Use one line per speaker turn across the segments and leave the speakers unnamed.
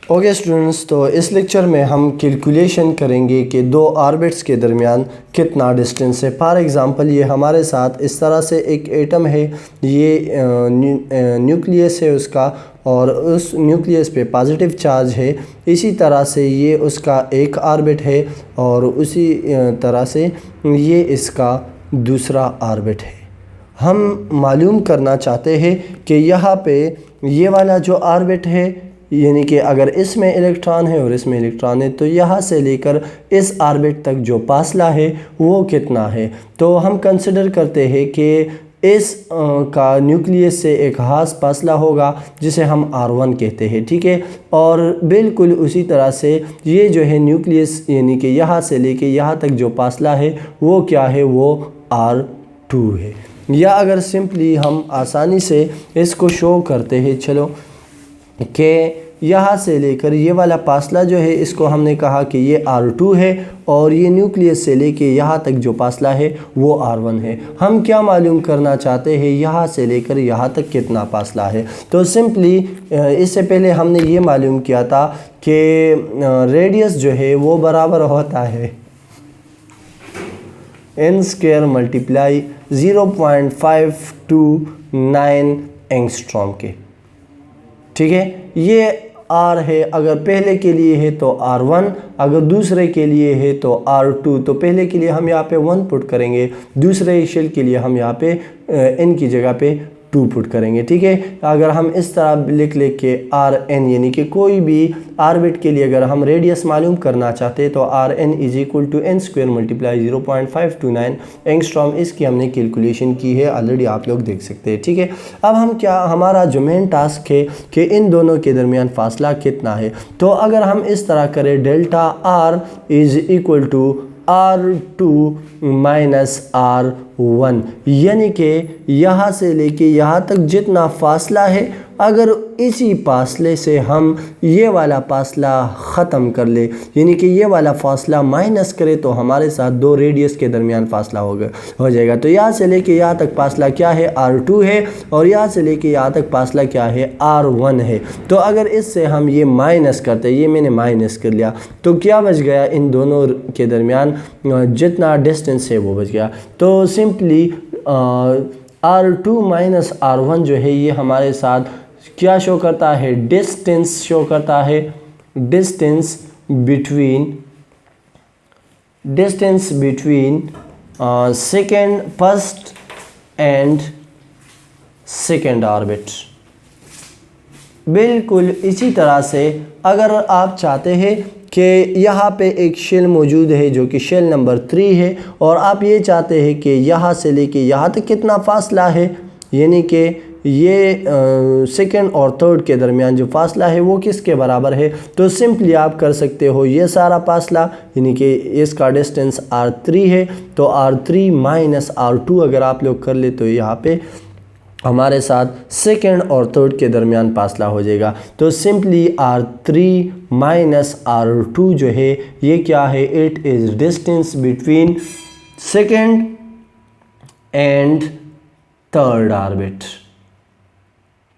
Okay students, تو اس lecture میں ہم کیلکولیشن کریں گے کہ دو آربٹس کے درمیان کتنا ڈسٹنس ہے۔ فار ایگزامپل یہ ہمارے ساتھ اس طرح سے ایک ایٹم ہے، یہ نیوکلیس ہے اس کا، اور اس نیوکلیس پہ پازیٹیو چارج ہے۔ اسی طرح سے یہ اس کا ایک آربٹ ہے، اور اسی طرح سے یہ اس کا دوسرا آربٹ ہے۔ ہم معلوم کرنا چاہتے ہیں کہ یہاں پہ یہ والا جو آربٹ ہے، یعنی کہ اگر اس میں الیکٹران ہے اور اس میں الیکٹران ہے، تو یہاں سے لے کر اس آربٹ تک جو فاصلہ ہے وہ کتنا ہے۔ تو ہم کنسیڈر کرتے ہیں کہ اس کا نیوکلیس سے ایک خاص فاصلہ ہوگا جسے ہم R1 کہتے ہیں، ٹھیک ہے۔ اور بالکل اسی طرح سے یہ جو ہے نیوکلیس، یعنی کہ یہاں سے لے کے یہاں تک جو فاصلہ ہے وہ کیا ہے، وہ R2 ہے۔ یا اگر سمپلی ہم آسانی سے اس کو شو کرتے ہیں، چلو، کہ یہاں سے لے کر یہ والا فاصلہ جو ہے اس کو ہم نے کہا کہ یہ R2 ہے، اور یہ نیوکلیس سے لے کے یہاں تک جو فاصلہ ہے وہ R1 ہے۔ ہم کیا معلوم کرنا چاہتے ہیں، یہاں سے لے کر یہاں تک کتنا فاصلہ ہے۔ تو سمپلی اس سے پہلے ہم نے یہ معلوم کیا تھا کہ ریڈیس جو ہے وہ برابر ہوتا ہے n² ملٹیپلائی 0.529 اینگسٹروم کے، ٹھیک ہے۔ یہ R ہے، اگر پہلے کے لیے ہے تو R1، اگر دوسرے کے لیے ہے تو R2۔ تو پہلے کے لیے ہم یہاں پہ 1 پٹ کریں گے، دوسرے شیل کے لیے ہم یہاں پہ n کی جگہ پہ 2 پٹ کریں گے، ٹھیک ہے۔ اگر ہم اس طرح لکھ کے Rn، یعنی کہ کوئی بھی آربٹ کے لیے اگر ہم ریڈیس معلوم کرنا چاہتے تو Rn = n² ملٹیپلائی 0.529 اینگسٹروم، اس کی ہم نے کیلکولیشن کی ہے، آلریڈی آپ لوگ دیکھ سکتے ہیں، ٹھیک ہے۔ اب ہم ہمارا جو مین ٹاسک ہے کہ ان دونوں کے درمیان فاصلہ کتنا ہے، تو اگر ہم اس طرح کریں ڈیلٹا R = R2 - R1، یعنی کہ یہاں سے لے کے یہاں تک جتنا فاصلہ ہے، اگر اسی فاصلے سے ہم یہ والا فاصلہ ختم کر لے، یعنی کہ یہ والا فاصلہ مائنس کرے، تو ہمارے ساتھ دو ریڈیس کے درمیان فاصلہ ہو جائے گا۔ تو یہاں سے لے کے یہاں تک فاصلہ کیا ہے، R2 ہے، اور یہاں سے لے کے یہاں تک فاصلہ کیا ہے، R1 ہے۔ تو اگر اس سے ہم یہ مائنس کرتے، یہ میں نے مائنس کر لیا، تو کیا بچ گیا، ان دونوں کے درمیان جتنا ڈسٹنس ہے وہ بچ گیا۔ تو سمپلی R2 - R1 جو ہے یہ ہمارے ساتھ کیا شو کرتا ہے، ڈسٹنس شو کرتا ہے، distance between first and second orbit. بالکل اسی طرح سے اگر آپ چاہتے ہیں کہ یہاں پہ ایک شیل موجود ہے جو کہ شیل نمبر 3 ہے، اور آپ یہ چاہتے ہیں کہ یہاں سے لے کے یہاں تک کتنا فاصلہ ہے، یعنی کہ یہ سیکنڈ اور تھرڈ کے درمیان جو فاصلہ ہے وہ کس کے برابر ہے، تو سمپلی آپ کر سکتے ہو یہ سارا فاصلہ، یعنی کہ اس کا ڈسٹنس R3 ہے، تو R3 - R2 اگر آپ لوگ کر لے تو یہاں پہ ہمارے ساتھ سیکنڈ اور تھرڈ کے درمیان فاصلہ ہو جائے گا۔ تو سمپلی R3 - R2 جو ہے یہ کیا ہے، it is distance between second and third orbit,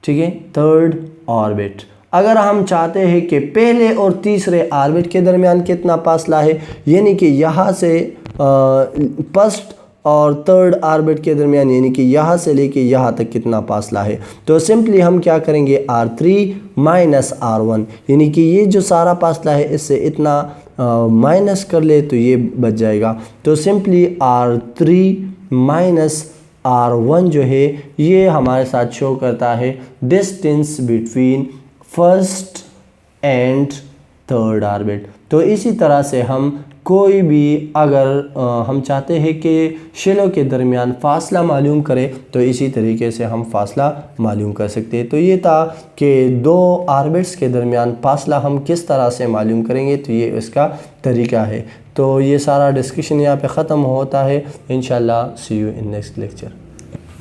ٹھیک ہے، تھرڈ آربٹ۔ اگر ہم چاہتے ہیں کہ پہلے اور تیسرے آربٹ کے درمیان کتنا فاصلہ ہے، یعنی کہ یہاں سے فرسٹ اور تھرڈ آربٹ کے درمیان، یعنی کہ یہاں سے لے کے یہاں تک کتنا فاصلہ ہے، تو سمپلی ہم کیا کریں گے، R3 - R1، یعنی کہ یہ جو سارا فاصلہ ہے اس سے اتنا مائنس کر لے تو یہ بچ جائے گا۔ تو سمپلی R3 - R1 جو ہے یہ ہمارے ساتھ شو کرتا ہے distance between first and third orbit. تو اسی طرح سے ہم کوئی بھی اگر ہم چاہتے ہیں کہ شیلوں کے درمیان فاصلہ معلوم کرے تو اسی طریقے سے ہم فاصلہ معلوم کر سکتے ہیں۔ تو یہ تھا کہ دو آربٹس کے درمیان فاصلہ ہم کس طرح سے معلوم کریں گے، تو یہ اس کا طریقہ ہے۔ تو یہ سارا ڈسکشن یہاں پہ ختم ہوتا ہے، انشاءاللہ سی یو ان نیکسٹ لیکچر۔